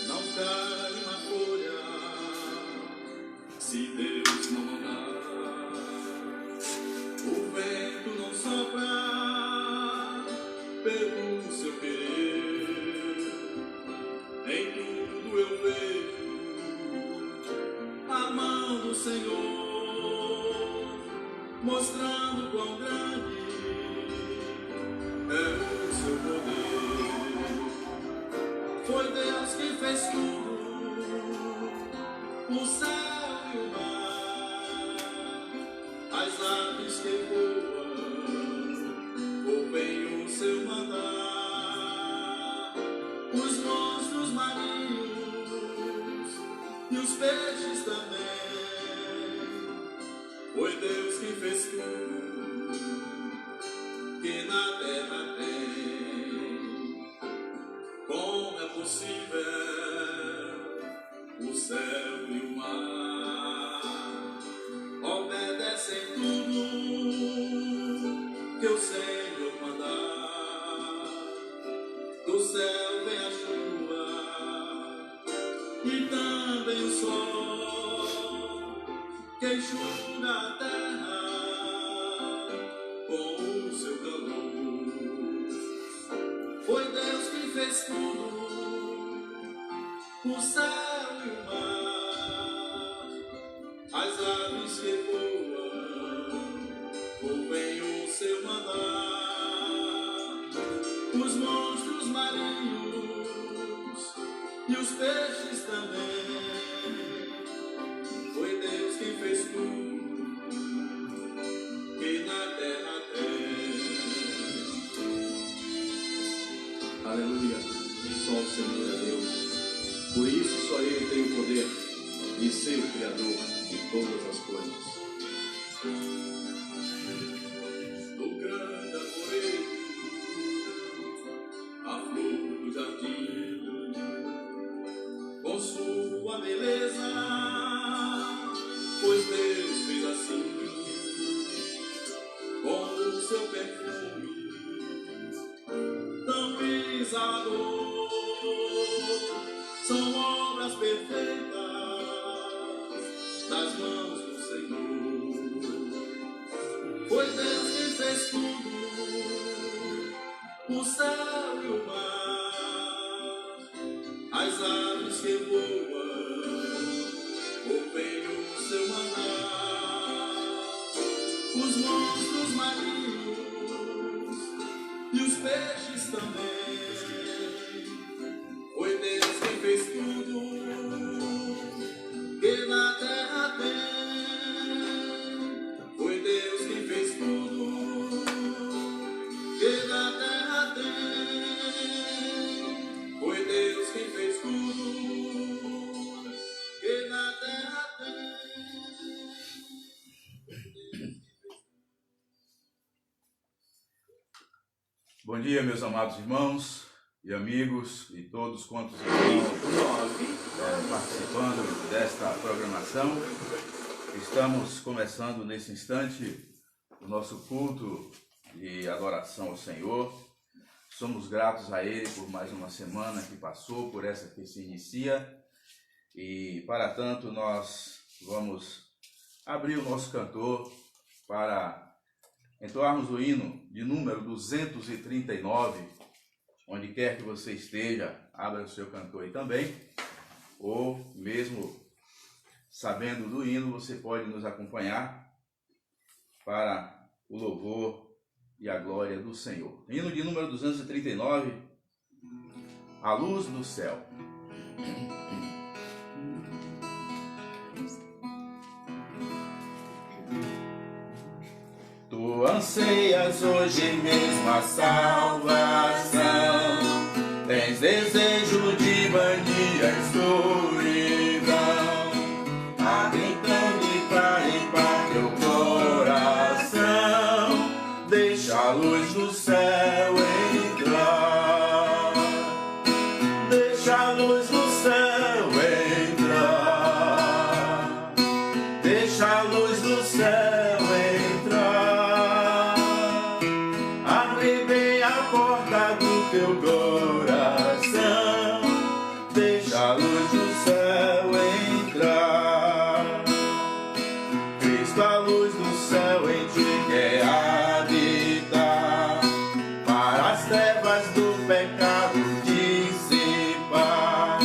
Não cai uma folha se Deus não mandar. O vento não sopra pelo seu querer. Em tudo eu vejo a mão do Senhor, mostrando quão grande é o seu poder. Foi Deus que fez tudo, o céu e o mar, as aves que voam, ouvem o seu mandar, os monstros marinhos e os peixes também. Foi Deus que fez tudo que na terra tem. Como é possível o céu e o mar obedecem tudo que o Senhor mandar? Do céu vem a chuva e também o sol que enxuga a terra com o seu calor. Foi Deus que fez tudo, o céu e o mar, as aves que voam, ouvem o seu mandar, os monstros marinhos e os peixes também. Foi Deus que fez tudo que na terra tem. Aleluia, só o Senhor é Deus. Por isso só Ele tem o poder de ser o Criador de todas as coisas. Do grande arvoredo, a flor do jardim, com sua beleza, pois Deus fez assim, com o seu perfume tão exalador. São obras perfeitas das mãos do Senhor. Foi Deus que fez tudo, o céu e o mar, as aves que voam, ouvem o seu mandar, os monstros marinhos e os peixes também. Foi Deus que fez tudo que na terra tem. Foi Deus que fez tudo que na terra tem. Foi Deus que fez tudo que na terra tem. Bom dia, meus amados irmãos e amigos e todos quantos estão participando desta programação. Estamos começando nesse instante o nosso culto de adoração ao Senhor. Somos gratos a Ele por mais uma semana que passou, por essa que se inicia. E para tanto nós vamos abrir o nosso cantor para entoarmos o hino de número 239. Onde quer que você esteja, abra o seu cantor aí também, ou mesmo sabendo do hino, você pode nos acompanhar para o louvor e a glória do Senhor. Hino de número 239, A Luz do Céu. Tu anseias hoje mesmo a salvação, tens desejo de banir a escuridão, abre então para limpar teu coração, deixa a luz do céu entrar, deixa a luz do céu entrar, deixa a luz do céu. Teu a luz do céu entrar. Cristo, a luz do céu em ti quer habitar, para as trevas do pecado dissipar,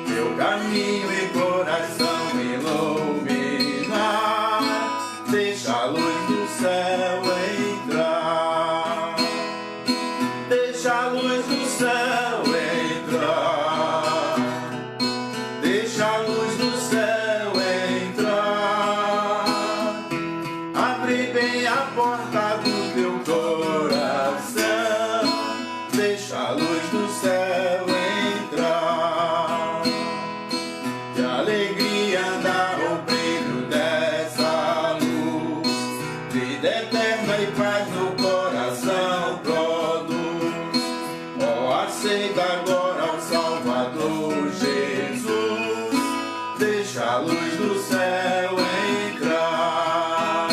teu caminho e coração iluminar. Deixa a luz do céu entrar, deixa a luz do céu entrar, deixa a luz do céu entrar. Abre bem a porta do teu coração, deixa a luz do céu entrar. De alegria dá o brilho dessa luz, vida eterna e paz no coração produz. Ó, aceita agora o Salvador Jesus, deixa a luz do céu entrar,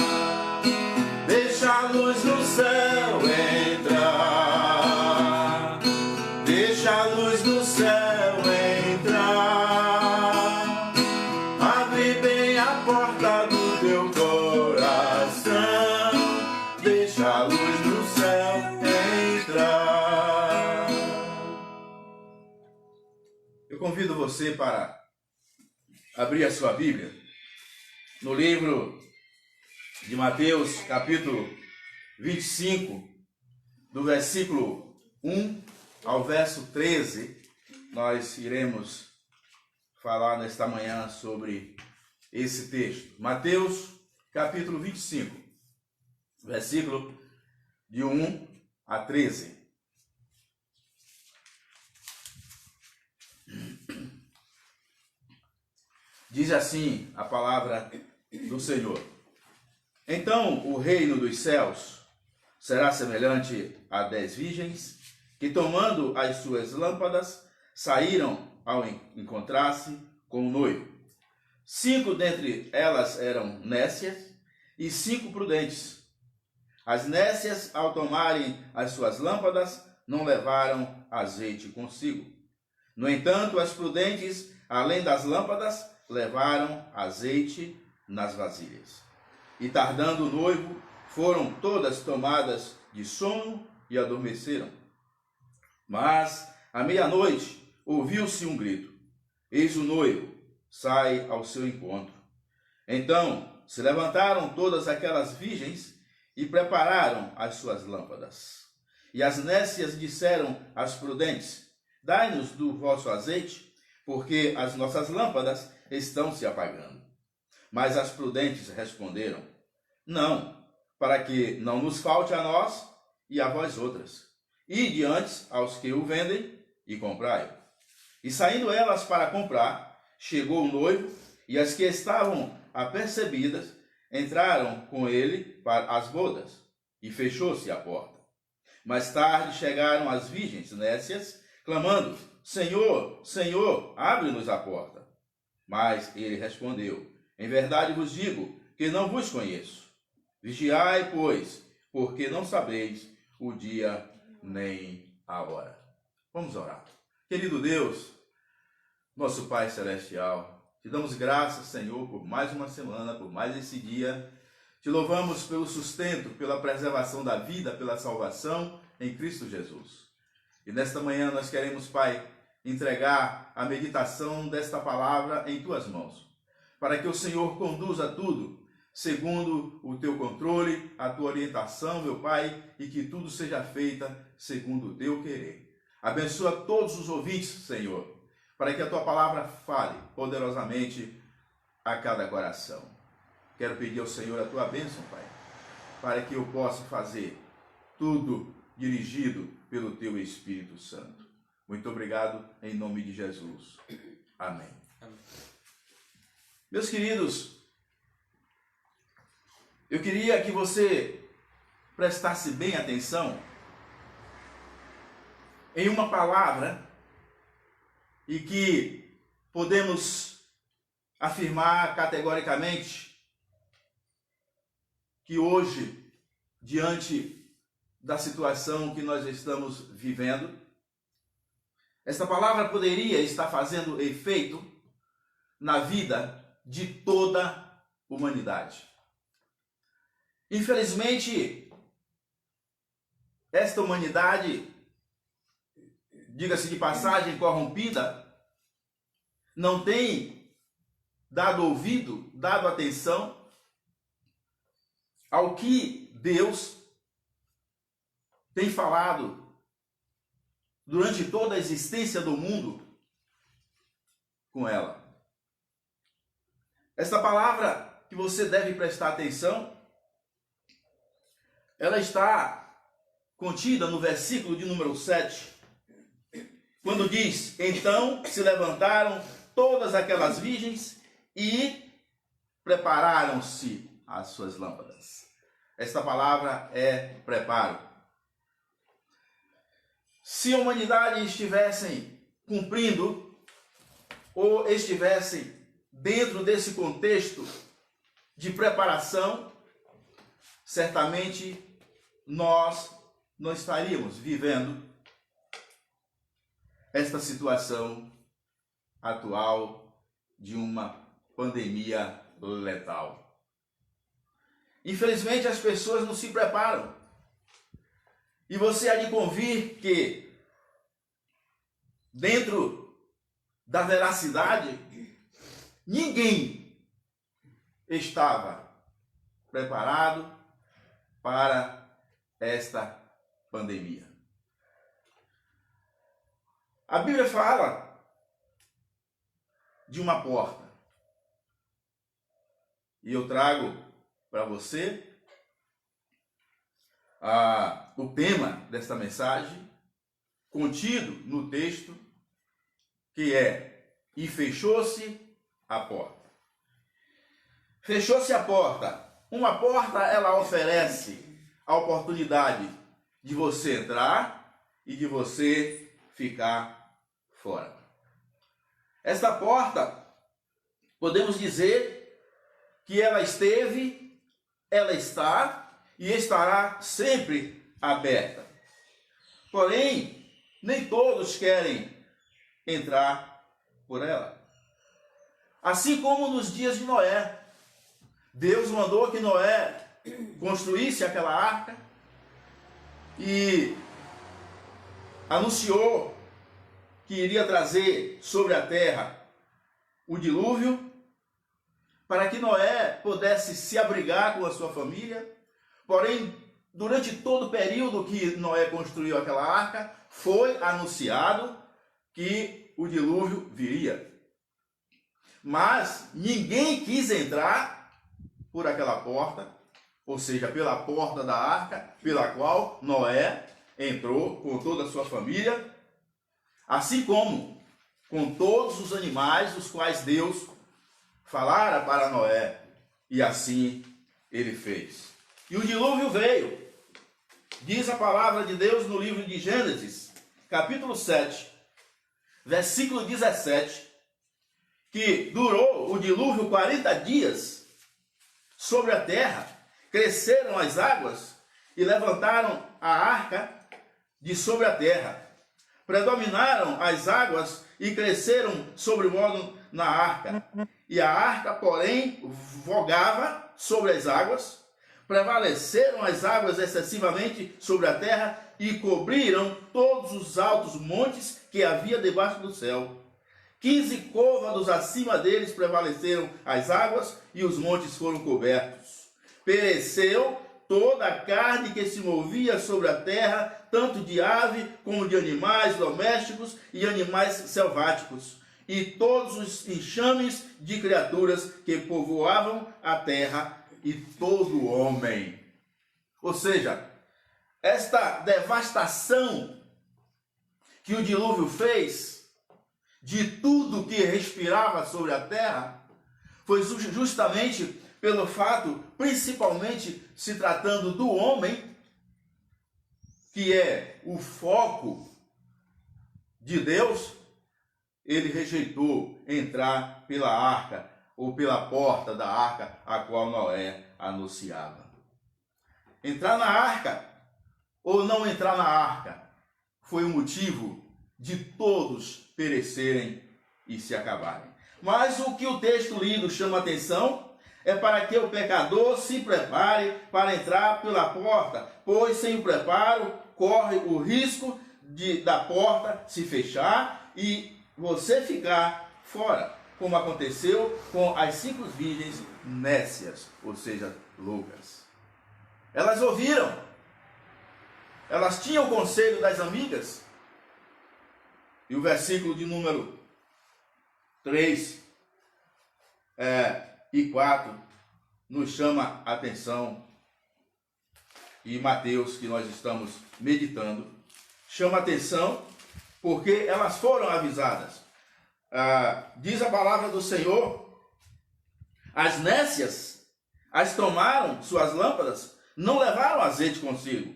deixa a luz do céu entrar, deixa a luz do céu entrar. Abre bem a porta do teu coração, deixa a luz do céu entrar. Eu convido você para abrir a sua Bíblia no livro de Mateus, capítulo 25, do versículo 1 ao verso 13. Nós iremos falar nesta manhã sobre esse texto. Mateus, capítulo 25, versículo de 1 a 13. Diz assim a palavra do Senhor: então o reino dos céus será semelhante a 10 virgens que, tomando as suas lâmpadas, saíram ao encontrar-se com o noivo. 5 dentre elas eram nécias e 5 prudentes. As nécias, ao tomarem as suas lâmpadas, não levaram azeite consigo. No entanto, as prudentes, além das lâmpadas, levaram azeite nas vasilhas. E tardando o noivo, foram todas tomadas de sono e adormeceram. Mas, à meia-noite, ouviu-se um grito: eis o noivo, sai ao seu encontro. Então se levantaram todas aquelas virgens e prepararam as suas lâmpadas. E as nécias disseram às prudentes: dai-nos do vosso azeite, porque as nossas lâmpadas estão se apagando. Mas as prudentes responderam: não, para que não nos falte a nós e a vós outras. Ide antes aos que o vendem e comprai-o. E saindo elas para comprar, chegou o noivo, e as que estavam apercebidas entraram com ele para as bodas, e fechou-se a porta. Mais tarde chegaram as virgens nécias, clamando: Senhor, Senhor, abre-nos a porta. Mas ele respondeu: em verdade vos digo que não vos conheço. Vigiai, pois, porque não sabeis o dia nem a hora. Vamos orar. Querido Deus, nosso Pai Celestial, te damos graças, Senhor, por mais uma semana, por mais esse dia. Te louvamos pelo sustento, pela preservação da vida, pela salvação em Cristo Jesus. E nesta manhã nós queremos, Pai, entregar a meditação desta palavra em Tuas mãos, para que o Senhor conduza tudo segundo o Teu controle, a Tua orientação, meu Pai, e que tudo seja feito segundo o Teu querer. Abençoa todos os ouvintes, Senhor, para que a Tua palavra fale poderosamente a cada coração. Quero pedir ao Senhor a Tua bênção, Pai, para que eu possa fazer tudo dirigido pelo Teu Espírito Santo. Muito obrigado, em nome de Jesus. Amém. Amém. Meus queridos, eu queria que você prestasse bem atenção em uma palavra e que podemos afirmar categoricamente que hoje, diante da situação que nós estamos vivendo, Esta palavra poderia estar fazendo efeito na vida de toda a humanidade. Infelizmente, esta humanidade, diga-se de passagem, corrompida, não tem dado ouvido, dado atenção ao que Deus tem falado durante toda a existência do mundo com ela. Esta palavra que você deve prestar atenção, ela está contida no versículo de número 7, quando diz: então se levantaram todas aquelas virgens e prepararam-se as suas lâmpadas. Esta palavra é preparo. Se a humanidade estivessem cumprindo ou estivessem dentro desse contexto de preparação, certamente nós não estaríamos vivendo esta situação atual de uma pandemia letal. Infelizmente, as pessoas não se preparam. E você há de convir que, dentro da veracidade, ninguém estava preparado para esta pandemia. A Bíblia fala de uma porta. E eu trago para você o tema desta mensagem, contido no texto, que é: e fechou-se a porta. Fechou-se a porta. Uma porta, ela oferece a oportunidade de você entrar e de você ficar fora. Esta porta, podemos dizer que ela esteve, ela está e estará sempre aberta. Porém, nem todos querem entrar por ela. Assim como nos dias de Noé, Deus mandou que Noé construísse aquela arca e anunciou que iria trazer sobre a terra o dilúvio, para que Noé pudesse se abrigar com a sua família. Porém, durante todo o período que Noé construiu aquela arca, foi anunciado que o dilúvio viria. Mas ninguém quis entrar por aquela porta, ou seja, pela porta da arca, pela qual Noé entrou com toda a sua família, assim como com todos os animais os quais Deus falara para Noé, e assim ele fez. E o dilúvio veio. Diz a palavra de Deus no livro de Gênesis, capítulo 7, versículo 17, que durou o dilúvio 40 dias sobre a terra, cresceram as águas e levantaram a arca de sobre a terra. Predominaram as águas e cresceram sobre modo na arca. E a arca, porém, vogava sobre as águas. Prevaleceram as águas excessivamente sobre a terra e cobriram todos os altos montes que havia debaixo do céu. 15 côvados acima deles prevaleceram as águas e os montes foram cobertos. Pereceu toda a carne que se movia sobre a terra, tanto de ave como de animais domésticos e animais selváticos, e todos os enxames de criaturas que povoavam a terra, e todo homem. Ou seja, esta devastação que o dilúvio fez de tudo que respirava sobre a terra foi justamente pelo fato, principalmente se tratando do homem, que é o foco de Deus. Ele rejeitou entrar pela arca ou pela porta da arca a qual Noé anunciava. Entrar na arca ou não entrar na arca foi o motivo de todos perecerem e se acabarem. Mas o que o texto lido chama atenção é para que o pecador se prepare para entrar pela porta, pois sem o preparo corre o risco da porta se fechar e você ficar fora, como aconteceu com as 5 virgens nécias, ou seja, loucas. Elas ouviram, elas tinham o conselho das amigas, e o versículo de número 3 e 4 nos chama a atenção, e Mateus, que nós estamos meditando, chama a atenção porque elas foram avisadas. Diz a palavra do Senhor: as nécias as tomaram suas lâmpadas, não levaram azeite consigo.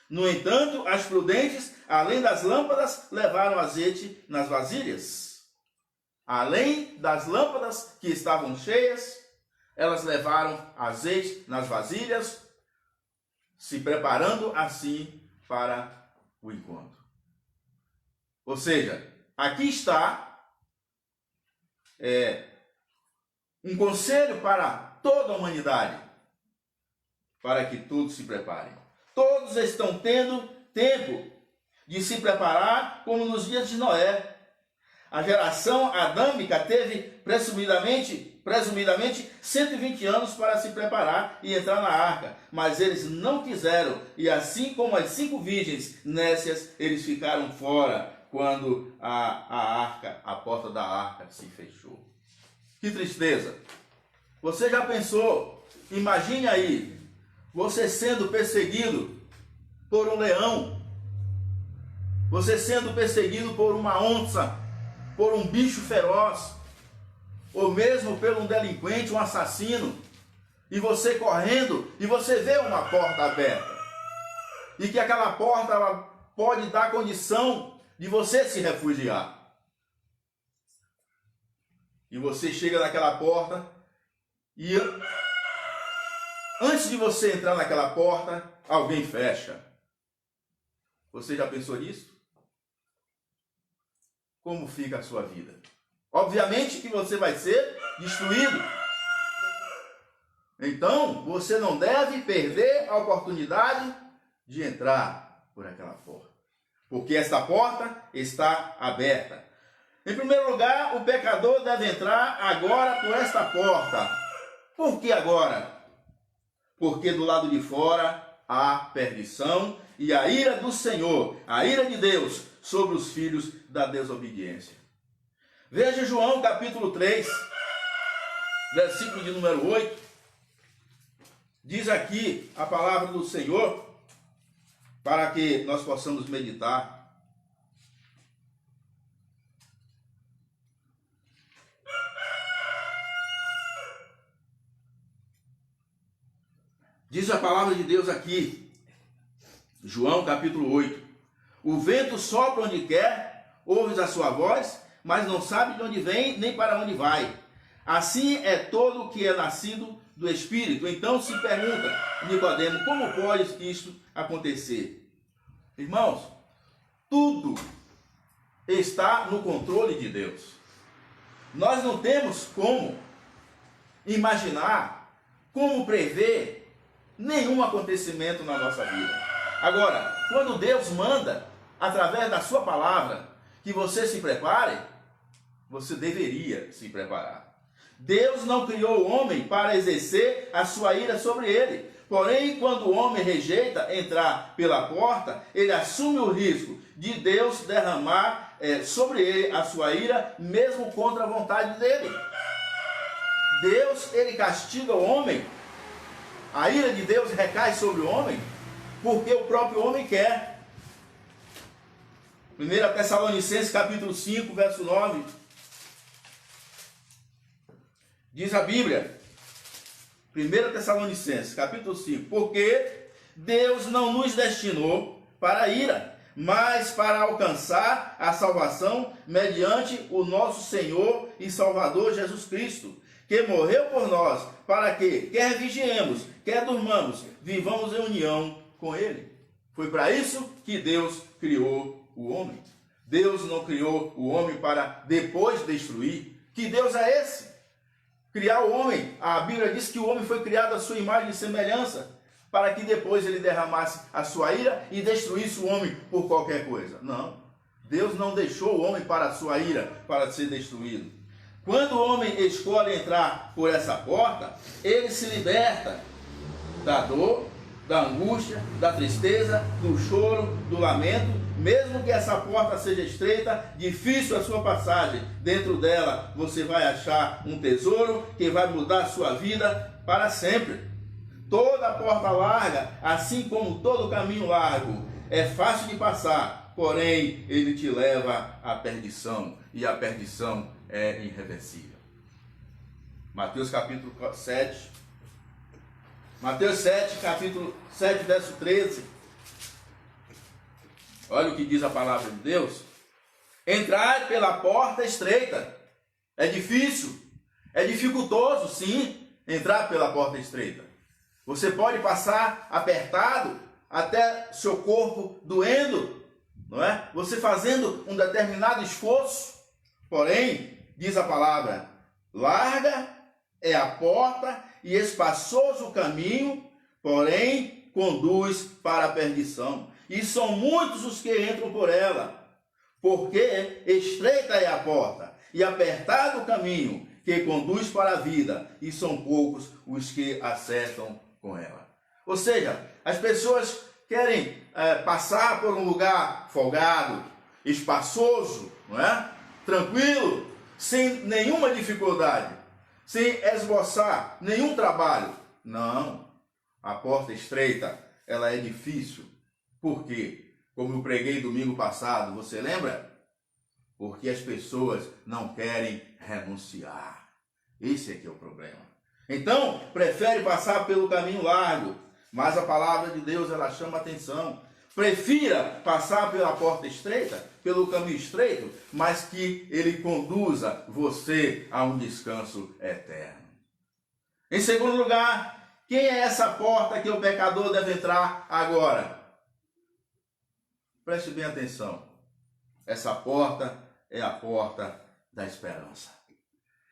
No entanto, as prudentes, além das lâmpadas, levaram azeite nas vasilhas. Além das lâmpadas que estavam cheias, elas levaram azeite nas vasilhas, se preparando assim para o encontro. Ou seja, aqui está um conselho para toda a humanidade, para que todos se preparem. Todos estão tendo tempo de se preparar, como nos dias de Noé. A geração adâmica teve presumidamente 120 anos para se preparar e entrar na arca, mas eles não quiseram, e assim como as 5 virgens nécias, eles ficaram fora quando a porta da arca se fechou. Que tristeza! Você já pensou? Imagine aí, você sendo perseguido por um leão, você sendo perseguido por uma onça, por um bicho feroz, ou mesmo por um delinquente, um assassino, e você correndo, e você vê uma porta aberta, e que aquela porta ela pode dar condição de você se refugiar. E você chega naquela porta, e antes de você entrar naquela porta, alguém fecha. Você já pensou nisso? Como fica a sua vida? Obviamente que você vai ser destruído. Então, você não deve perder a oportunidade de entrar por aquela porta, porque esta porta está aberta. Em primeiro lugar, o pecador deve entrar agora por esta porta. Por que agora? Porque do lado de fora há perdição e a ira do Senhor, a ira de Deus sobre os filhos da desobediência. Veja João capítulo 3, versículo de número 8. Diz aqui a palavra do Senhor para que nós possamos meditar. Diz a palavra de Deus aqui, João capítulo 8. O vento sopra onde quer, ouves a sua voz, mas não sabe de onde vem nem para onde vai. Assim é todo o que é nascido do Espírito. Então se pergunta Nicodemo, como pode isto acontecer? Irmãos, tudo está no controle de Deus. Nós não temos como imaginar, como prever nenhum acontecimento na nossa vida. Agora, quando Deus manda, através da sua palavra, que você se prepare, você deveria se preparar. Deus não criou o homem para exercer a sua ira sobre ele. Porém, quando o homem rejeita entrar pela porta, ele assume o risco de Deus derramar sobre ele a sua ira, mesmo contra a vontade dele. Deus, ele castiga o homem. A ira de Deus recai sobre o homem porque o próprio homem quer. 1 Tessalonicenses capítulo 5, verso 9. Diz a Bíblia, 1 Tessalonicenses capítulo 5, porque Deus não nos destinou para a ira, mas para alcançar a salvação mediante o nosso Senhor e Salvador Jesus Cristo, que morreu por nós, para que, quer vigiemos, quer durmamos, vivamos em união com Ele. Foi para isso que Deus criou o homem. Deus não criou o homem para depois destruir. Que Deus é esse? Criar o homem. A Bíblia diz que o homem foi criado à sua imagem e semelhança, para que depois ele derramasse a sua ira e destruísse o homem por qualquer coisa. Não. Deus não deixou o homem para a sua ira, para ser destruído. Quando o homem escolhe entrar por essa porta, ele se liberta da dor, da angústia, da tristeza, do choro, do lamento. Mesmo que essa porta seja estreita, difícil a sua passagem, dentro dela você vai achar um tesouro que vai mudar a sua vida para sempre. Toda porta larga, assim como todo caminho largo, é fácil de passar, porém ele te leva à perdição, e a perdição é irreversível. Mateus capítulo 7, Mateus 7, capítulo 7, verso 13. Olha o que diz a palavra de Deus. Entrai pela porta estreita. É difícil, é dificultoso, sim, entrar pela porta estreita. Você pode passar apertado, até seu corpo doendo, não é? Você fazendo um determinado esforço. Porém, diz a palavra, larga é a porta e espaçoso o caminho, porém conduz para a perdição. E são muitos os que entram por ela, porque estreita é a porta e apertado o caminho que conduz para a vida, e são poucos os que acertam com ela. Ou seja, as pessoas querem passar por um lugar folgado, espaçoso, não é? Tranquilo, sem nenhuma dificuldade, sem esboçar nenhum trabalho. Não, a porta estreita, ela é difícil. Por quê? Como eu preguei domingo passado, você lembra? Porque as pessoas não querem renunciar. Esse é que é o problema. Então, prefere passar pelo caminho largo, mas a palavra de Deus, ela chama atenção. Prefira passar pela porta estreita, pelo caminho estreito, mas que ele conduza você a um descanso eterno. Em segundo lugar, quem é essa porta que o pecador deve entrar agora? Preste bem atenção. Essa porta é a porta da esperança.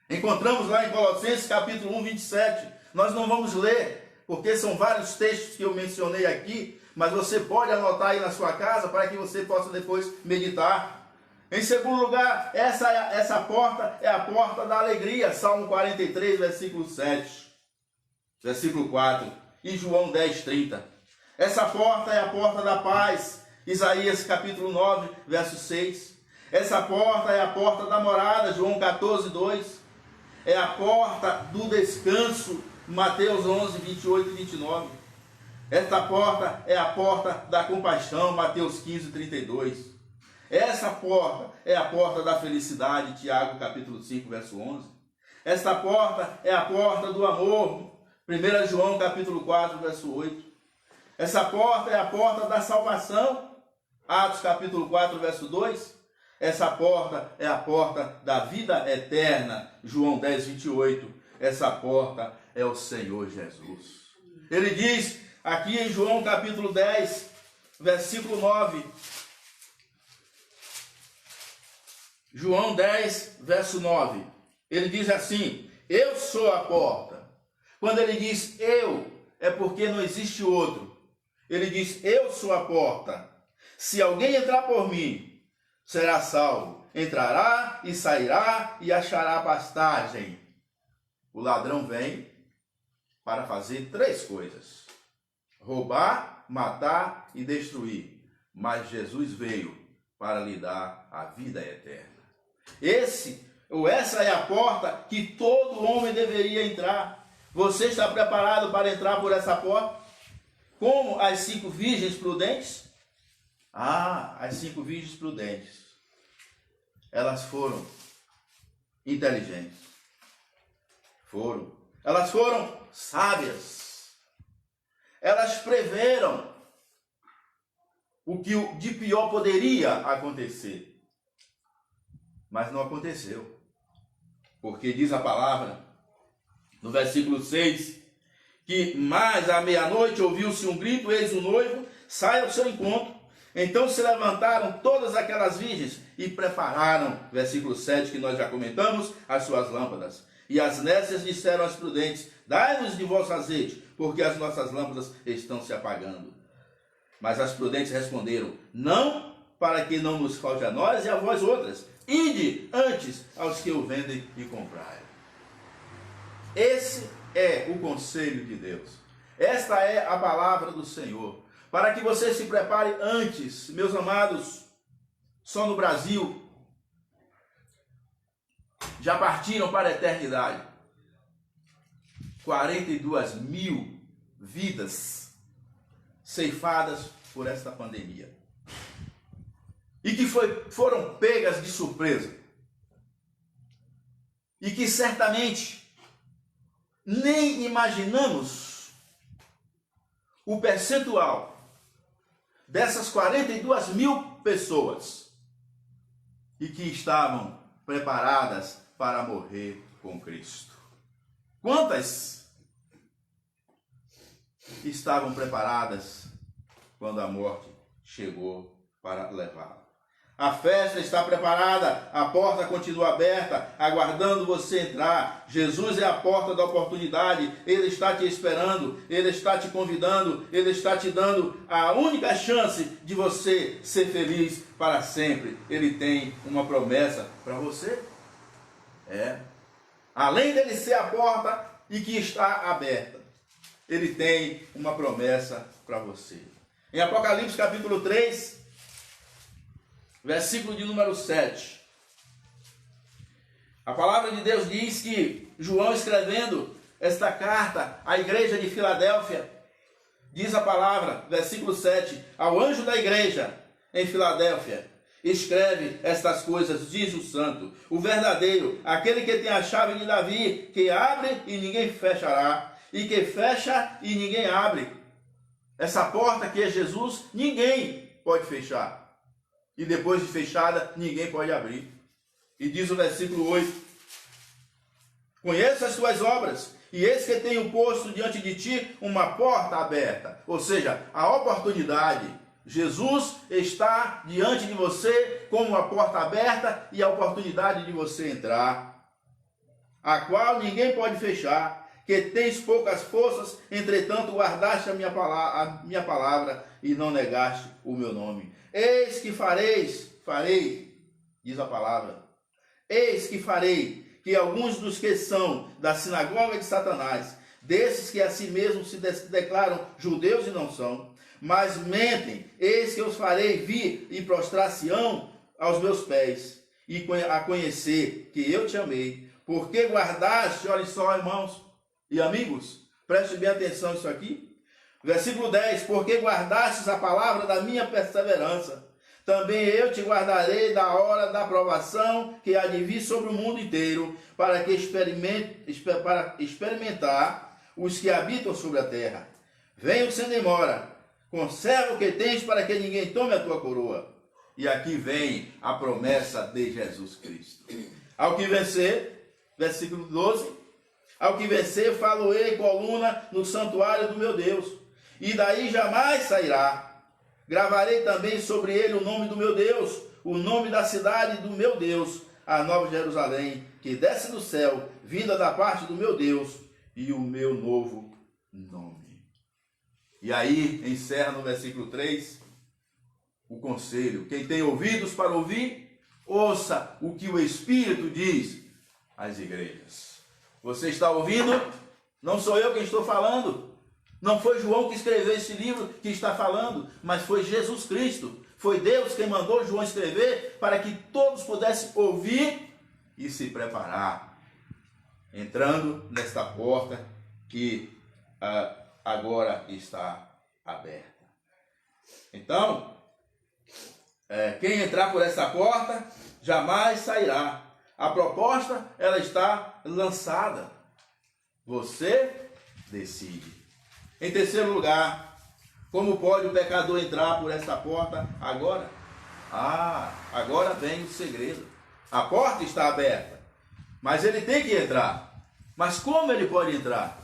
Encontramos lá em Colossenses capítulo 1, 27. Nós não vamos ler, porque são vários textos que eu mencionei aqui, mas você pode anotar aí na sua casa para que você possa depois meditar. Em segundo lugar, essa porta é a porta da alegria. Salmo 43, versículo 7, versículo 4 e João 10, 30. Essa porta é a porta da paz. Isaías capítulo 9, verso 6. Essa porta é a porta da morada, João 14, 2. É a porta do descanso, Mateus 11, 28 e 29. Esta porta é a porta da compaixão, Mateus 15, 32. Essa porta é a porta da felicidade, Tiago capítulo 5, verso 11. Esta porta é a porta do amor, 1 João capítulo 4, verso 8. Essa porta é a porta da salvação, Atos capítulo 4, verso 2. Essa porta é a porta da vida eterna, João 10, 28. Essa porta é o Senhor Jesus. Ele diz aqui em João capítulo 10, versículo 9. João 10, verso 9. Ele diz assim, eu sou a porta. Quando ele diz eu, é porque não existe outro. Ele diz, eu sou a porta. Se alguém entrar por mim, será salvo. Entrará e sairá e achará pastagem. O ladrão vem para fazer três coisas: roubar, matar e destruir. Mas Jesus veio para lhe dar a vida eterna. Essa é a porta que todo homem deveria entrar. Você está preparado para entrar por essa porta? Como as 5 virgens prudentes? As 5 virgens prudentes, elas foram inteligentes, elas foram sábias, elas preveram o que de pior poderia acontecer, mas não aconteceu, porque diz a palavra, no versículo 6, que mais à meia-noite ouviu-se um grito, eis o noivo, sai ao seu encontro. Então se levantaram todas aquelas virgens e prepararam, versículo 7, que nós já comentamos, as suas lâmpadas. E as nécias disseram às prudentes: dai-nos de vosso azeite, porque as nossas lâmpadas estão se apagando. Mas as prudentes responderam: não, para que não nos falte a nós e a vós outras. Ide antes aos que o vendem e comprai. Esse é o conselho de Deus. Esta é a palavra do Senhor. Para que você se prepare antes, meus amados, só no Brasil já partiram para a eternidade 42 mil vidas ceifadas por esta pandemia. E que foram pegas de surpresa. E que certamente nem imaginamos o percentual dessas 42 mil pessoas e que estavam preparadas para morrer com Cristo. Quantas estavam preparadas quando a morte chegou para levá-la? A festa está preparada, a porta continua aberta, aguardando você entrar. Jesus é a porta da oportunidade, Ele está te esperando, Ele está te convidando, Ele está te dando a única chance de você ser feliz para sempre. Ele tem uma promessa para você. Além dele ser a porta e que está aberta, Ele tem uma promessa para você. Em Apocalipse capítulo 3, versículo de número 7. A palavra de Deus diz que João, escrevendo esta carta à igreja de Filadélfia, diz a palavra, versículo 7, ao anjo da igreja em Filadélfia, escreve estas coisas, diz o santo, o verdadeiro, aquele que tem a chave de Davi, que abre e ninguém fechará, e que fecha e ninguém abre. Essa porta que é Jesus, ninguém pode fechar. E depois de fechada, ninguém pode abrir. E diz o versículo 8: conheço as tuas obras, e eis que tenho posto diante de ti uma porta aberta. Ou seja, a oportunidade. Jesus está diante de você como uma porta aberta e a oportunidade de você entrar, a qual ninguém pode fechar. Que tens poucas forças, entretanto guardaste a minha palavra e não negaste o meu nome. Eis que farei, diz a palavra, eis que farei que alguns dos que são da sinagoga de Satanás, desses que a si mesmos se declaram judeus e não são, mas mentem, eis que os farei vir e prostrar-se-ão aos meus pés, e a conhecer que eu te amei, porque guardaste, olha só, irmãos e amigos, preste bem atenção nisso aqui. Versículo 10, porque guardastes a palavra da minha perseverança, também eu te guardarei da hora da provação que há de vir sobre o mundo inteiro, para experimentar os que habitam sobre a terra. Venho sem demora, conserva o que tens para que ninguém tome a tua coroa. E aqui vem a promessa de Jesus Cristo. Ao que vencer, versículo 12, ao que vencer, falo-ei coluna no santuário do meu Deus, e daí jamais sairá. Gravarei também sobre ele o nome do meu Deus, o nome da cidade do meu Deus, a nova Jerusalém, que desce do céu, vinda da parte do meu Deus, e o meu novo nome. E aí, encerra no versículo 3, o conselho. Quem tem ouvidos para ouvir, ouça o que o Espírito diz às igrejas. Você está ouvindo? Não sou eu quem estou falando. Não foi João que escreveu esse livro que está falando, mas foi Jesus Cristo. Foi Deus quem mandou João escrever para que todos pudessem ouvir e se preparar. Entrando nesta porta que agora está aberta. Então, quem entrar por essa porta jamais sairá. A proposta, ela está lançada. Você decide. Em terceiro lugar, como pode o pecador entrar por essa porta agora? Agora vem o segredo. A porta está aberta, mas ele tem que entrar. Mas como ele pode entrar?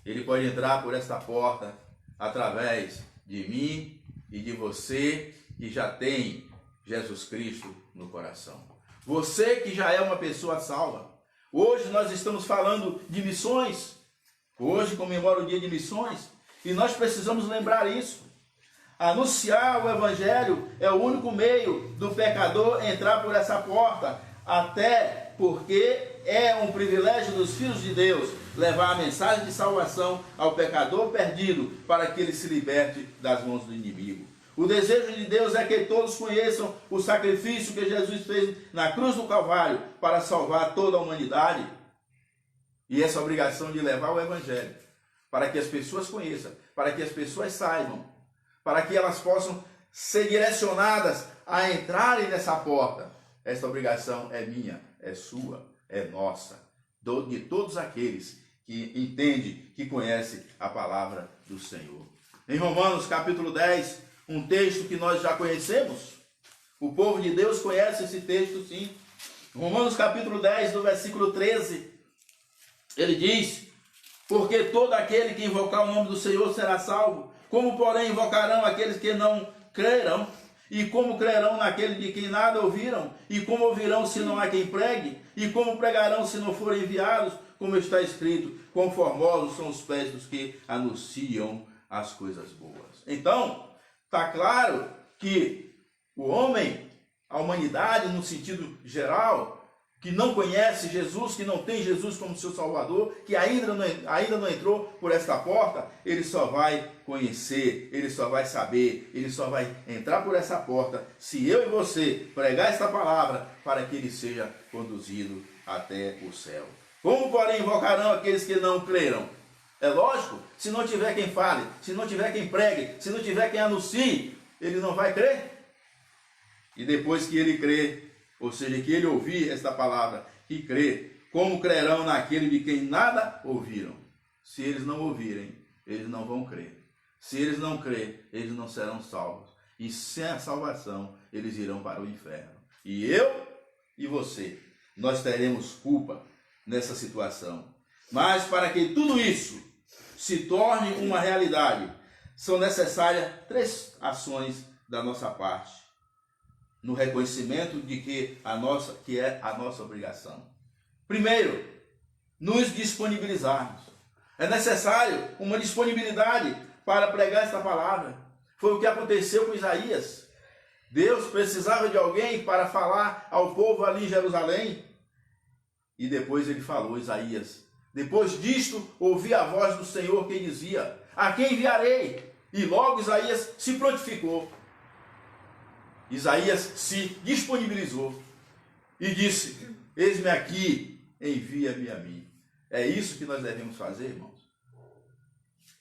Ele pode entrar por esta porta através de mim e de você que já tem Jesus Cristo no coração. Você que já é uma pessoa salva. Hoje nós estamos falando de missões. Hoje comemora o dia de missões. E nós precisamos lembrar isso. Anunciar o Evangelho é o único meio do pecador entrar por essa porta. Até porque é um privilégio dos filhos de Deus levar a mensagem de salvação ao pecador perdido para que ele se liberte das mãos do inimigo. O desejo de Deus é que todos conheçam o sacrifício que Jesus fez na cruz do Calvário para salvar toda a humanidade. E essa obrigação de levar o Evangelho para que as pessoas conheçam, para que as pessoas saibam, para que elas possam ser direcionadas a entrarem nessa porta. Essa obrigação é minha, é sua, é nossa, de todos aqueles que entendem, que conhecem a palavra do Senhor. Em Romanos capítulo 10, um texto que nós já conhecemos, o povo de Deus conhece esse texto sim. Romanos capítulo 10, do versículo 13, ele diz: porque todo aquele que invocar o nome do Senhor será salvo. Como, porém, invocarão aqueles que não crerão? E como crerão naquele de quem nada ouviram? E como ouvirão se não há quem pregue? E como pregarão se não forem enviados? Como está escrito: quão formosos são os pés dos que anunciam as coisas boas. Então, está claro que o homem, a humanidade no sentido geral, que não conhece Jesus, que não tem Jesus como seu Salvador, que ainda não entrou por esta porta, ele só vai conhecer, ele só vai saber, ele só vai entrar por essa porta se eu e você pregar esta palavra para que ele seja conduzido até o céu. Como, porém, invocarão aqueles que não creram? É lógico, se não tiver quem fale, se não tiver quem pregue, se não tiver quem anuncie, ele não vai crer. E depois que ele crê, ou seja, que ele ouvir esta palavra e crer, como crerão naquele de quem nada ouviram? Se eles não ouvirem, eles não vão crer. Se eles não crerem, eles não serão salvos. E sem a salvação, eles irão para o inferno. E eu e você, nós teremos culpa nessa situação. Mas para que tudo isso se torne uma realidade, são necessárias 3 ações da nossa parte, no reconhecimento de que é a nossa obrigação. Primeiro, nos disponibilizarmos. É necessário uma disponibilidade para pregar esta palavra. Foi o que aconteceu com Isaías. Deus precisava de alguém para falar ao povo ali em Jerusalém. E depois ele falou, Isaías: depois disto, ouvi a voz do Senhor que dizia: a quem enviarei? E logo Isaías se prontificou. Isaías se disponibilizou e disse: eis-me aqui, envia-me a mim. É isso que nós devemos fazer, irmãos.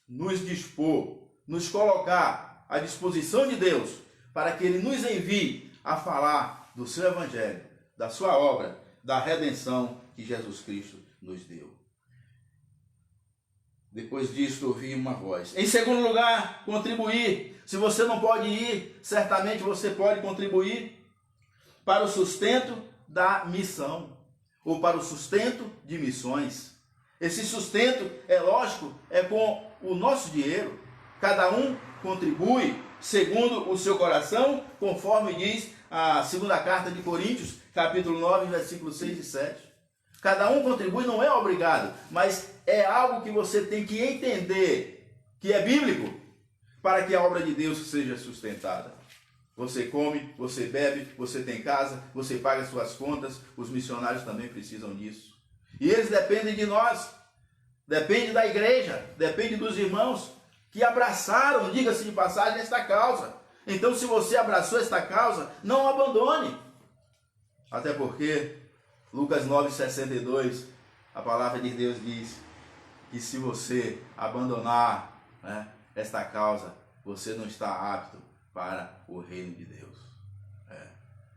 Nos dispor, nos colocar à disposição de Deus para que Ele nos envie a falar do seu Evangelho, da sua obra, da redenção que Jesus Cristo nos deu. Depois disso, ouvi uma voz. Em segundo lugar, contribuir. Se você não pode ir, certamente você pode contribuir para o sustento da missão, ou para o sustento de missões. Esse sustento, é lógico, é com o nosso dinheiro. Cada um contribui segundo o seu coração, conforme diz a segunda carta de Coríntios, capítulo 9, versículos 6 e 7. Cada um contribui, não é obrigado, mas é algo que você tem que entender que é bíblico para que a obra de Deus seja sustentada. Você come, você bebe, você tem casa, você paga suas contas, os missionários também precisam disso. E eles dependem de nós, depende da igreja, depende dos irmãos que abraçaram, diga-se de passagem, esta causa. Então, se você abraçou esta causa, não abandone. Até porque Lucas 9,62, a palavra de Deus diz que se você abandonar, esta causa, você não está apto para o reino de Deus.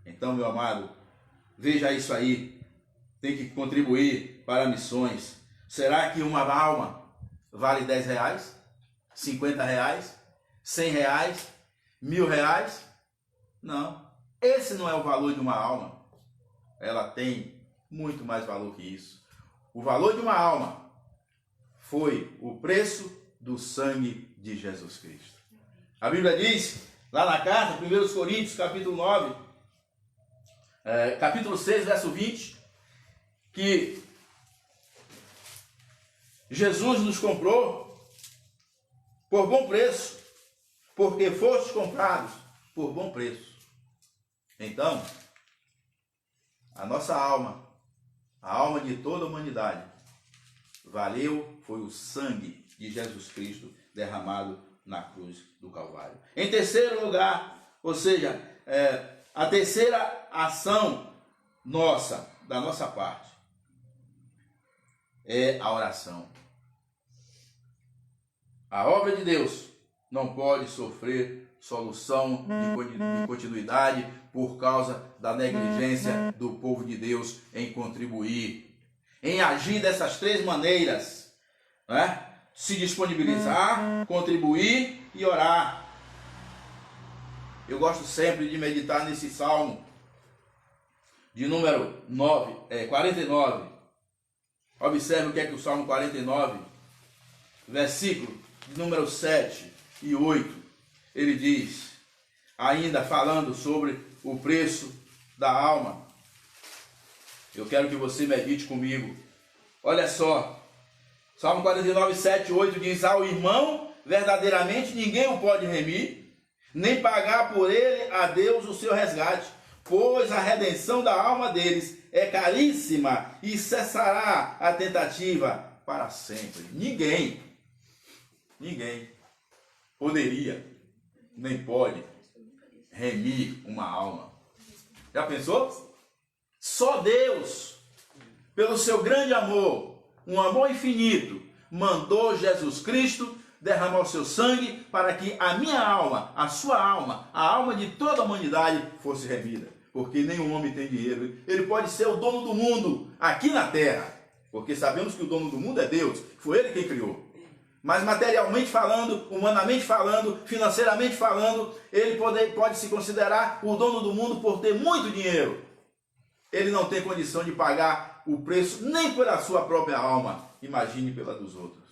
Então, meu amado, veja isso aí, tem que contribuir para missões. Será que uma alma vale 10 reais? 50 reais? 100 reais? 1000 reais? Não, esse não é o valor de uma alma. Ela tem muito mais valor que isso. O valor de uma alma foi o preço do sangue de Jesus Cristo. A Bíblia diz lá na carta, 1 Coríntios, capítulo 9, capítulo 6, verso 20, que Jesus nos comprou por bom preço, porque fostes comprados por bom preço. Então, a nossa alma, a alma de toda a humanidade, valeu, foi o sangue de Jesus Cristo derramado na cruz do Calvário. Em terceiro lugar, ou seja, a terceira ação nossa, da nossa parte, é a oração. A obra de Deus não pode sofrer solução de continuidade por causa da negligência do povo de Deus em contribuir, em agir dessas três maneiras, né? Se disponibilizar, contribuir e orar. Eu gosto sempre de meditar nesse salmo de número 49. Observe o que é que o salmo 49, versículo de número 7 e 8, ele diz, ainda falando sobre o preço da alma. Eu quero que você medite comigo. Olha só, Salmo 49, 7 e 8 diz, ao irmão, verdadeiramente ninguém o pode remir, nem pagar por ele a Deus o seu resgate, pois a redenção da alma deles é caríssima e cessará a tentativa para sempre. Ninguém poderia, nem pode remir uma alma. Já pensou? Só Deus, pelo seu grande amor, um amor infinito, mandou Jesus Cristo derramar o seu sangue para que a minha alma, a sua alma, a alma de toda a humanidade fosse remida. Porque nenhum homem tem dinheiro. Ele pode ser o dono do mundo aqui na terra, porque sabemos que o dono do mundo é Deus, foi Ele quem criou. Mas materialmente falando, humanamente falando, financeiramente falando, ele pode se considerar o dono do mundo por ter muito dinheiro. Ele não tem condição de pagar o preço nem pela sua própria alma, imagine pela dos outros.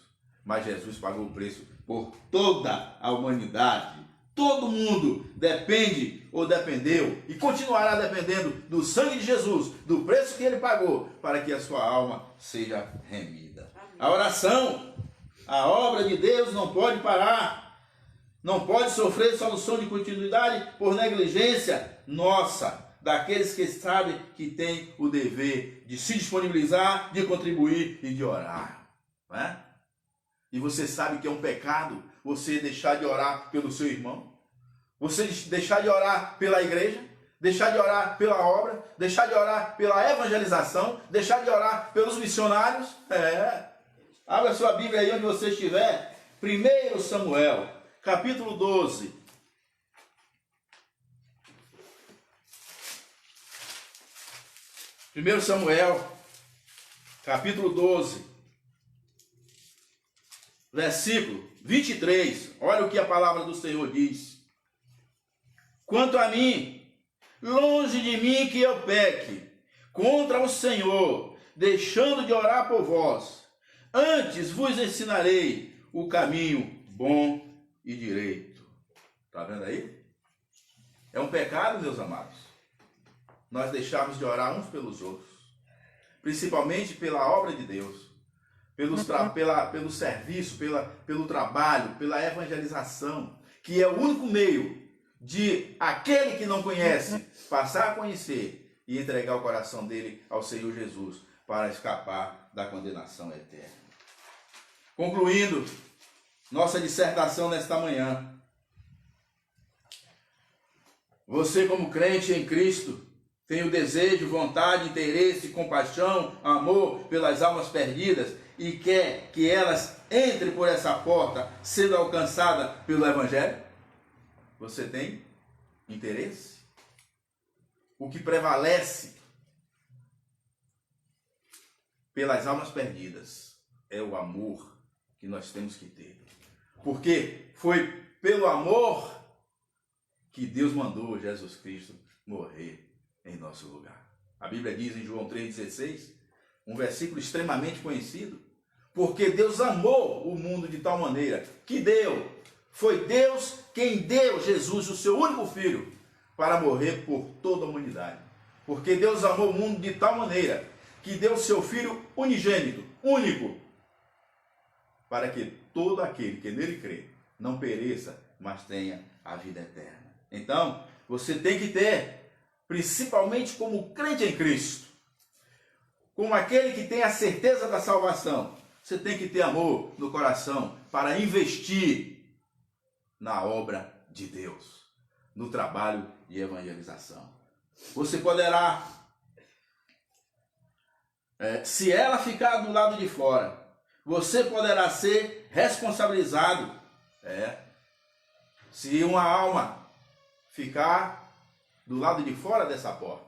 Mas Jesus pagou o preço por toda a humanidade. Todo mundo depende ou dependeu e continuará dependendo do sangue de Jesus, do preço que ele pagou, para que a sua alma seja remida. A oração, a obra de Deus não pode parar, não pode sofrer solução de continuidade por negligência nossa, daqueles que sabem que têm o dever de se disponibilizar, de contribuir e de orar. Não é? E você sabe que é um pecado você deixar de orar pelo seu irmão, você deixar de orar pela igreja, deixar de orar pela obra, deixar de orar pela evangelização, deixar de orar pelos missionários. Abra sua Bíblia aí onde você estiver. 1 Samuel, capítulo 12. Primeiro Samuel, capítulo 12, versículo 23. Olha o que a palavra do Senhor diz. Quanto a mim, longe de mim que eu peque contra o Senhor, deixando de orar por vós. Antes vos ensinarei o caminho bom e direito. Está vendo aí? É um pecado, meus amados, nós deixarmos de orar uns pelos outros, principalmente pela obra de Deus, pelo serviço, pelo trabalho, pela evangelização, que é o único meio de aquele que não conhece passar a conhecer e entregar o coração dele ao Senhor Jesus para escapar da condenação eterna. Concluindo nossa dissertação nesta manhã, você como crente em Cristo tem o desejo, vontade, interesse, compaixão, amor pelas almas perdidas e quer que elas entrem por essa porta sendo alcançada pelo Evangelho? Você tem interesse? O que prevalece pelas almas perdidas é o amor que nós temos que ter. Porque foi pelo amor que Deus mandou Jesus Cristo morrer em nosso lugar. A Bíblia diz em João 3,16, um versículo extremamente conhecido, porque Deus amou o mundo de tal maneira que deu Foi Deus quem deu Jesus, o seu único filho, para morrer por toda a humanidade. Porque Deus amou o mundo de tal maneira que deu o seu filho unigênito, único, para que todo aquele que nele crê não pereça, mas tenha a vida eterna. Então, você tem que ter, principalmente como crente em Cristo, como aquele que tem a certeza da salvação, você tem que ter amor no coração para investir na obra de Deus, no trabalho de evangelização. Você poderá, se ela ficar do lado de fora, você poderá ser responsabilizado. Se uma alma ficar do lado de fora dessa porta,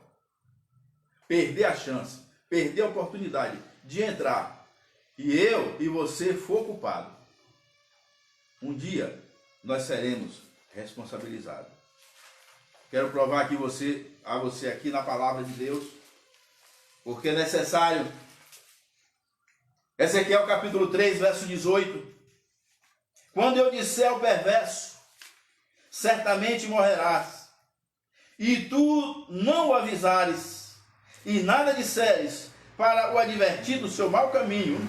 perder a chance, perder a oportunidade de entrar, e eu e você for culpado, um dia nós seremos responsabilizados. Quero provar aqui a você aqui na palavra de Deus, porque é necessário. Ezequiel capítulo 3, verso 18. Quando eu disser ao perverso, certamente morrerás, e tu não o avisares, e nada disseres para o advertir do seu mau caminho,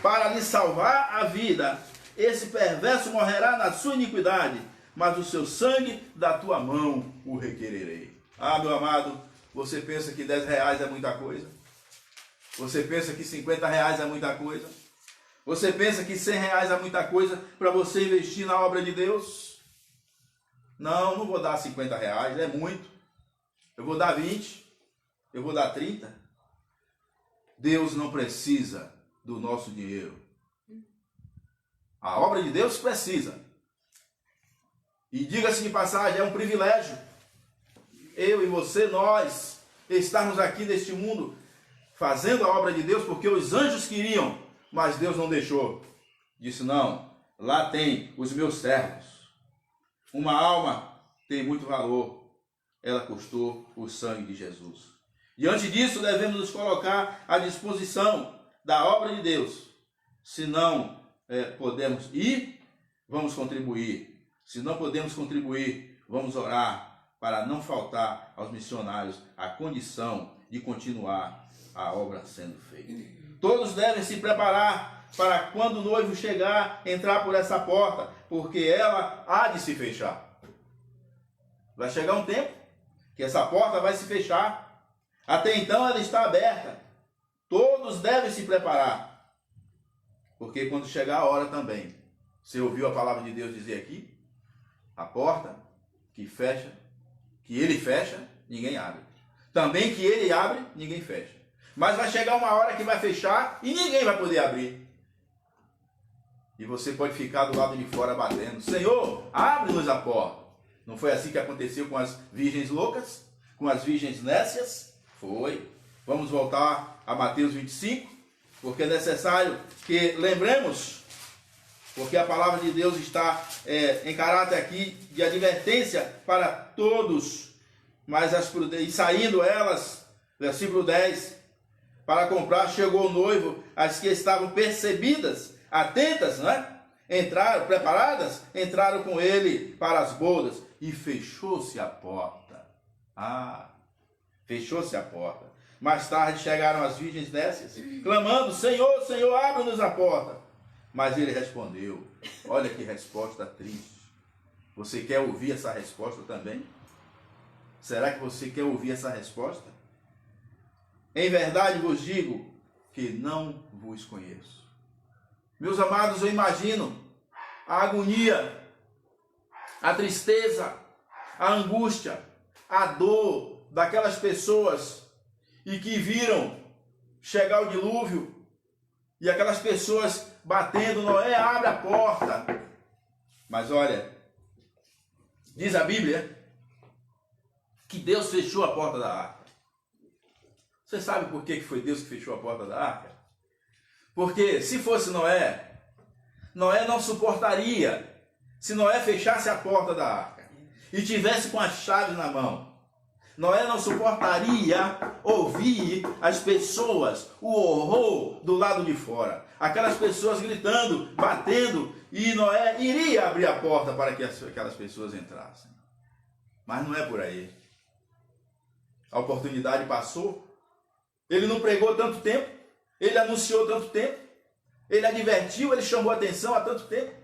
para lhe salvar a vida, esse perverso morrerá na sua iniquidade, mas o seu sangue da tua mão o requererei. Ah, meu amado, você pensa que 10 reais é muita coisa? Você pensa que 50 reais é muita coisa? Você pensa que 100 reais é muita coisa para você investir na obra de Deus? Não, não vou dar 50 reais, é muito. Eu vou dar 20, eu vou dar 30. Deus não precisa do nosso dinheiro. A obra de Deus precisa. E diga-se de passagem, é um privilégio. Eu e você, nós, estarmos aqui neste mundo fazendo a obra de Deus, porque os anjos queriam, mas Deus não deixou. Disse, não, lá tem os meus servos. Uma alma tem muito valor. Ela custou o sangue de Jesus. Diante disso, devemos nos colocar à disposição da obra de Deus. Se não podemos ir, vamos contribuir. Se não podemos contribuir, vamos orar para não faltar aos missionários a condição de continuar a obra sendo feita. Todos devem se preparar para quando o noivo chegar, entrar por essa porta, porque ela há de se fechar. Vai chegar um tempo que essa porta vai se fechar. Até então ela está aberta. Todos devem se preparar. Porque quando chegar a hora também, você ouviu a palavra de Deus dizer aqui? A porta que fecha, que ele fecha, ninguém abre. Também que ele abre, ninguém fecha. Mas vai chegar uma hora que vai fechar e ninguém vai poder abrir. E você pode ficar do lado de fora batendo. Senhor, abre-nos a porta. Não foi assim que aconteceu com as virgens loucas? Com as virgens nécias? Foi. Vamos voltar a Mateus 25, porque é necessário que lembremos, porque a palavra de Deus está em caráter aqui de advertência para todos. Mas e saindo elas, versículo 10, para comprar, chegou o noivo, as que estavam percebidas, atentas, né? Entraram, preparadas, entraram com ele para as bodas, e fechou-se a porta. Fechou-se a porta. Mais tarde chegaram as virgens nécias, clamando, Senhor, Senhor, abre-nos a porta. Mas ele respondeu, olha que resposta triste. Você quer ouvir essa resposta também? Será que você quer ouvir essa resposta? Em verdade vos digo que não vos conheço. Meus amados, eu imagino a agonia, a tristeza, a angústia, a dor daquelas pessoas e que viram chegar o dilúvio e aquelas pessoas batendo, Noé, abre a porta. Mas olha, diz a Bíblia que Deus fechou a porta da arca. Você sabe por que foi Deus que fechou a porta da arca? Porque se fosse Noé, Noé não suportaria se Noé fechasse a porta da arca e tivesse com a chave na mão. Noé não suportaria ouvir as pessoas, o horror do lado de fora. Aquelas pessoas gritando, batendo, e Noé iria abrir a porta para que aquelas pessoas entrassem. Mas não é por aí. A oportunidade passou. Ele não pregou tanto tempo. Ele anunciou tanto tempo. Ele advertiu, ele chamou atenção há tanto tempo.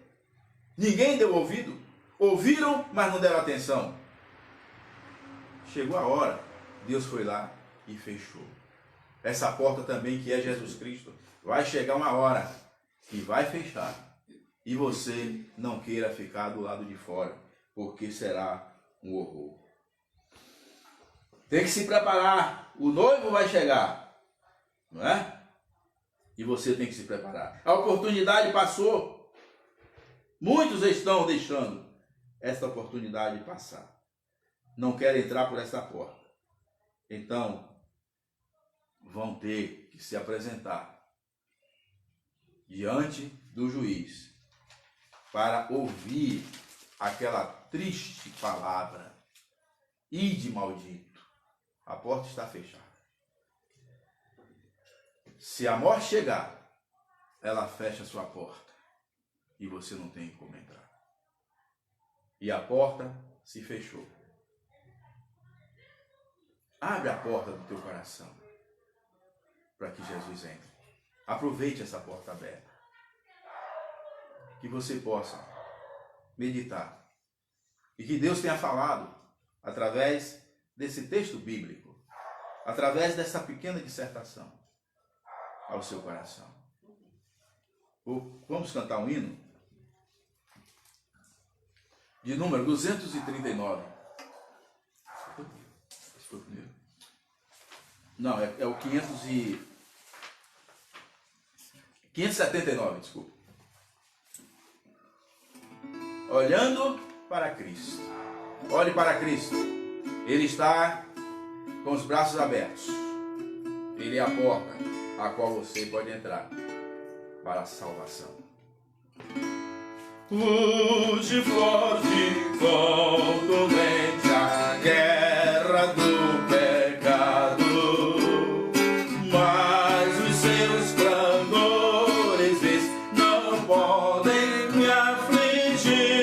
Ninguém deu ouvido. Ouviram, mas não deram atenção. Chegou a hora. Deus foi lá e fechou. Essa porta também, que é Jesus Cristo, vai chegar uma hora que vai fechar. E você não queira ficar do lado de fora, porque será um horror. Tem que se preparar. O noivo vai chegar, não é? E você tem que se preparar. A oportunidade passou. Muitos estão deixando esta oportunidade passar. Não querem entrar por esta porta. Então, vão ter que se apresentar diante do juiz para ouvir aquela triste palavra: ide maldito, a porta está fechada. Se a morte chegar, ela fecha a sua porta e você não tem como entrar. E a porta se fechou. Abre a porta do teu coração para que Jesus entre. Aproveite essa porta aberta. Que você possa meditar. E que Deus tenha falado através desse texto bíblico, através dessa pequena dissertação, ao seu coração. Vamos cantar um hino? De número 239. Esse foi o primeiro? Não, é o 579, desculpa. Olhando para Cristo. Olhe para Cristo. Ele está com os braços abertos. Ele é a porta a qual você pode entrar para a salvação. Pude forte contundente a guerra do pecado, mas os seus clamores não podem me afligir.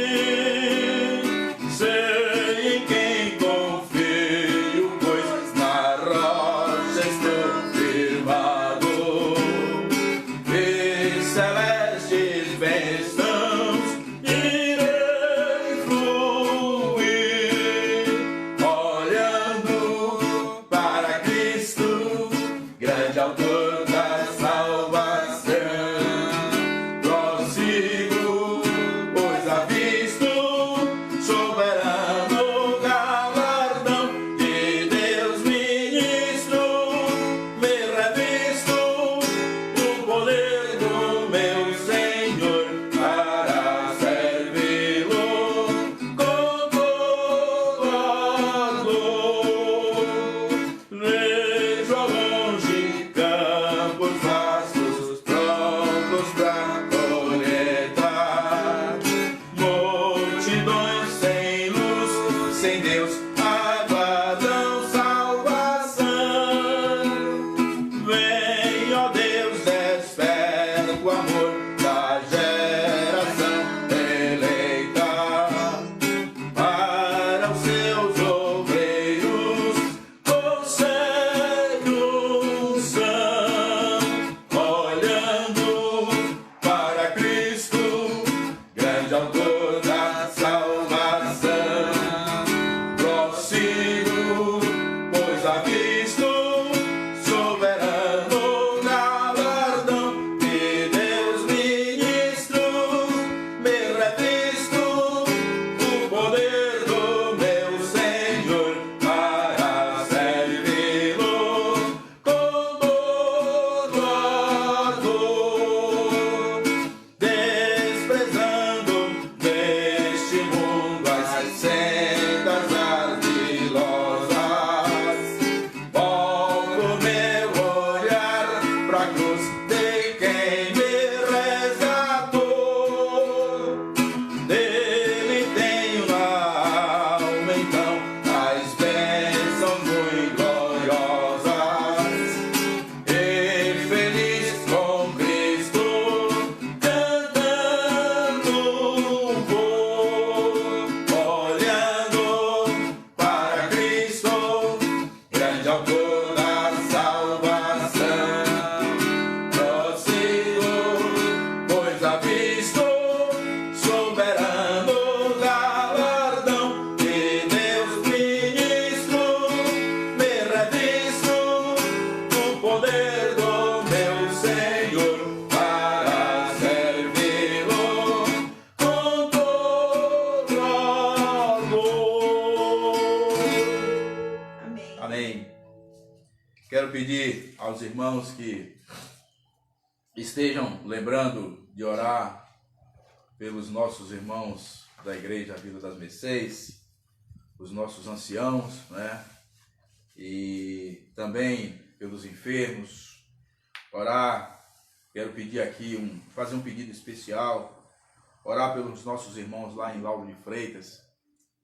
Sei em quem confio, pois na rocha estou firmado. E celestes bênçãos irei fluir, olhando para Cristo, grande autor da salvação. irmãos que estejam lembrando de orar pelos nossos irmãos da Igreja Vila das Mercês, os nossos anciãos, né? E também pelos enfermos. Orar, quero pedir aqui, fazer um pedido especial, orar pelos nossos irmãos lá em Lauro de Freitas,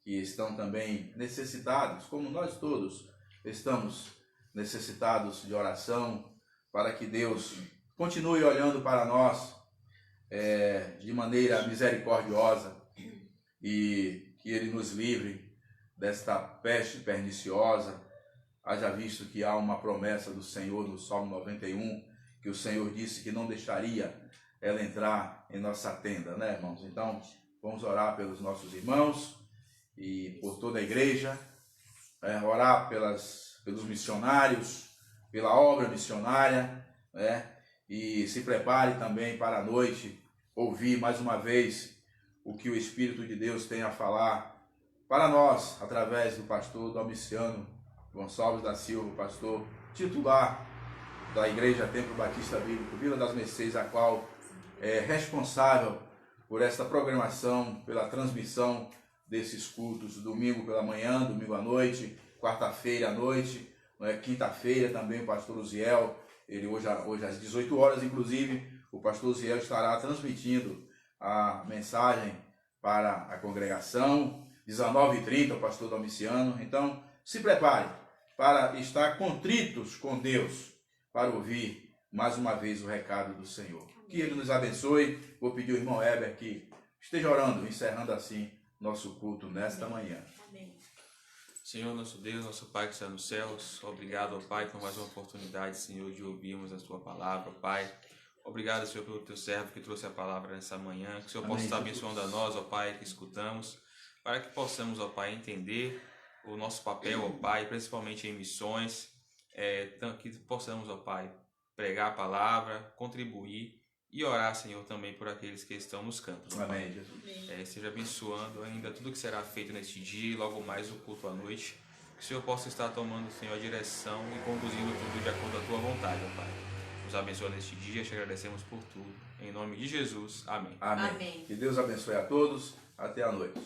que estão também necessitados, como nós todos estamos necessitados de oração, para que Deus continue olhando para nós de maneira misericordiosa e que Ele nos livre desta peste perniciosa. Haja visto que há uma promessa do Senhor no Salmo 91, que o Senhor disse que não deixaria ela entrar em nossa tenda, né, irmãos? Então, vamos orar pelos nossos irmãos e por toda a igreja, orar pelos missionários, pela obra missionária, né? E se prepare também para a noite ouvir mais uma vez o que o Espírito de Deus tem a falar para nós, através do pastor Domiciano Gonçalves da Silva, pastor titular da Igreja Templo Batista Bíblico Vila das Mercês, a qual é responsável por esta programação, pela transmissão desses cultos, domingo pela manhã, domingo à noite, quarta-feira à noite, quinta-feira também o pastor Uziel, ele hoje às 18 horas, inclusive, o pastor Uziel estará transmitindo a mensagem para a congregação, 19h30 o pastor Domiciano. Então, se prepare para estar contritos com Deus, para ouvir mais uma vez o recado do Senhor. Que Ele nos abençoe. Vou pedir ao irmão Heber que esteja orando, encerrando assim nosso culto nesta manhã. Amém. Senhor, nosso Deus, nosso Pai que está nos céus, obrigado, ó Pai, por mais uma oportunidade, Senhor, de ouvirmos a Tua palavra, ó Pai. Obrigado, Senhor, pelo Teu servo que trouxe a palavra nessa manhã, que o Senhor possa estar abençoando a nós, ó Pai, que escutamos, para que possamos, ó Pai, entender o nosso papel, ó Pai, principalmente em missões, que possamos, ó Pai, pregar a palavra, contribuir e orar, Senhor, também por aqueles que estão nos campos. Amém, Jesus. Seja abençoando ainda tudo que será feito neste dia e logo mais o culto à noite. Que o Senhor possa estar tomando, Senhor, a direção e conduzindo tudo de acordo com a Tua vontade, ó Pai. Nos abençoa neste dia, te agradecemos por tudo. Em nome de Jesus, amém. Amém. Amém. Que Deus abençoe a todos. Até a noite.